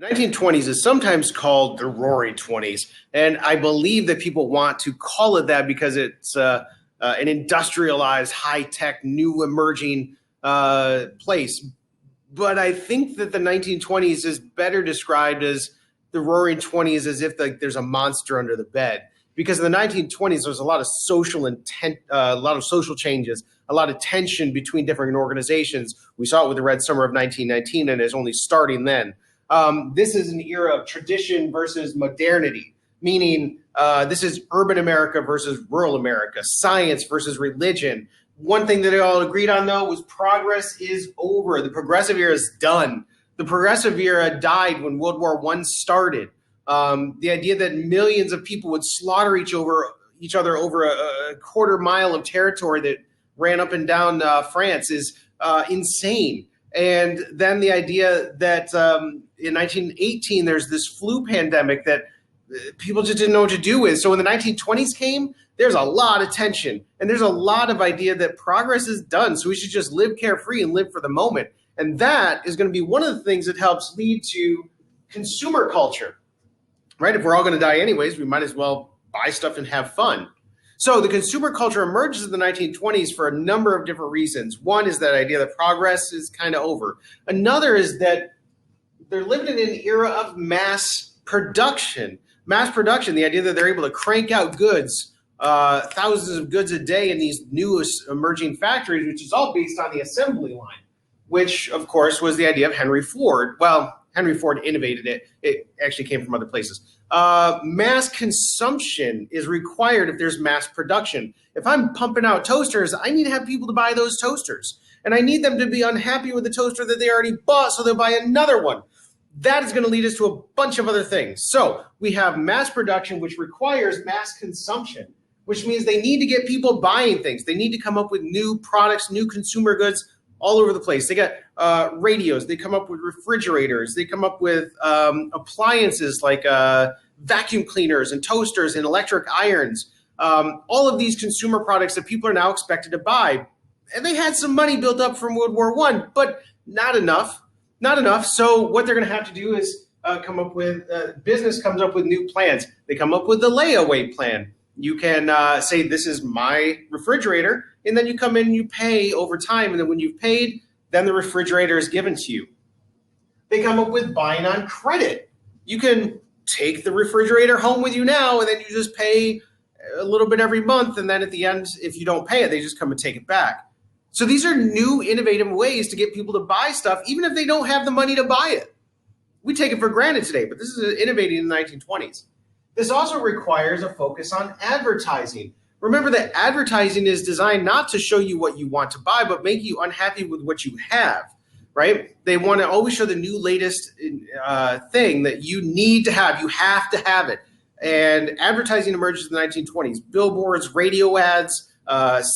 The 1920s is sometimes called the Roaring Twenties, and I believe that people want to call it that because it's an industrialized, high-tech, new emerging place. But I think that the 1920s is better described as the Roaring Twenties, as if there's a monster under the bed. Because in the 1920s, there's a lot of social intent, a lot of social changes, a lot of tension between different organizations. We saw it with the Red Summer of 1919, and it's only starting then. This is an era of tradition versus modernity, meaning this is urban America versus rural America, science versus religion. One thing that they all agreed on, though, was progress is over. The progressive era is done. The progressive era died when World War I started. The idea that millions of people would slaughter each other over a quarter mile of territory that ran up and down France is insane. And then the idea that in 1918, there's this flu pandemic that people just didn't know what to do with. So when the 1920s came, there's a lot of tension, and there's a lot of idea that progress is done. So we should just live carefree and live for the moment. And that is going to be one of the things that helps lead to consumer culture, right? If we're all going to die anyways, we might as well buy stuff and have fun. So the consumer culture emerges in the 1920s for a number of different reasons. One is that idea that progress is kind of over. Another is that they're living in an era of mass production. Mass production, the idea that they're able to crank out goods, thousands of goods a day in these newest emerging factories, which is all based on the assembly line, which, of course, was the idea of Henry Ford. Well, Henry Ford innovated it. It actually came from other places. Mass consumption is required if there's mass production. If I'm pumping out toasters, I need to have people to buy those toasters. And I need them to be unhappy with the toaster that they already bought, so they'll buy another one. That is going to lead us to a bunch of other things. So we have mass production, which requires mass consumption, which means they need to get people buying things. They need to come up with new products, new consumer goods all over the place. They got radios. They come up with refrigerators. They come up with appliances like vacuum cleaners and toasters and electric irons. All of these consumer products that people are now expected to buy. And they had some money built up from World War I, but not enough. Not enough. So what they're going to have to do is come up with, business comes up with new plans. They come up with the layaway plan. You can say, this is my refrigerator, and then you come in and you pay over time. And then when you've paid, then the refrigerator is given to you. They come up with buying on credit. You can take the refrigerator home with you now, and then you just pay a little bit every month. And then at the end, if you don't pay it, they just come and take it back. So these are new, innovative ways to get people to buy stuff, even if they don't have the money to buy it. We take it for granted today, but this is innovating in the 1920s. This also requires a focus on advertising. Remember that advertising is designed not to show you what you want to buy, but make you unhappy with what you have, right? They want to always show the new latest thing that you need to have. You have to have it. And advertising emerges in the 1920s. Billboards, radio ads,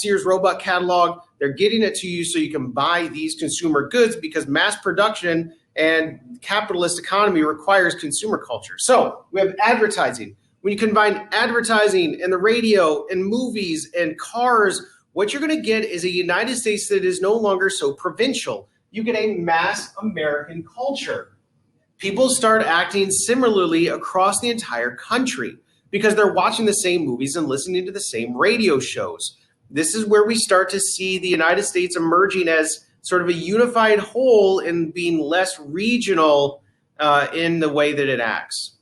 Sears Roebuck catalog, they're getting it to you so you can buy these consumer goods because mass production and capitalist economy requires consumer culture. So we have advertising. When you combine advertising and the radio and movies and cars, what you're going to get is a United States that is no longer so provincial. You get a mass American culture. People start acting similarly across the entire country because they're watching the same movies and listening to the same radio shows. This is where we start to see the United States emerging as sort of a unified whole and being less regional in the way that it acts.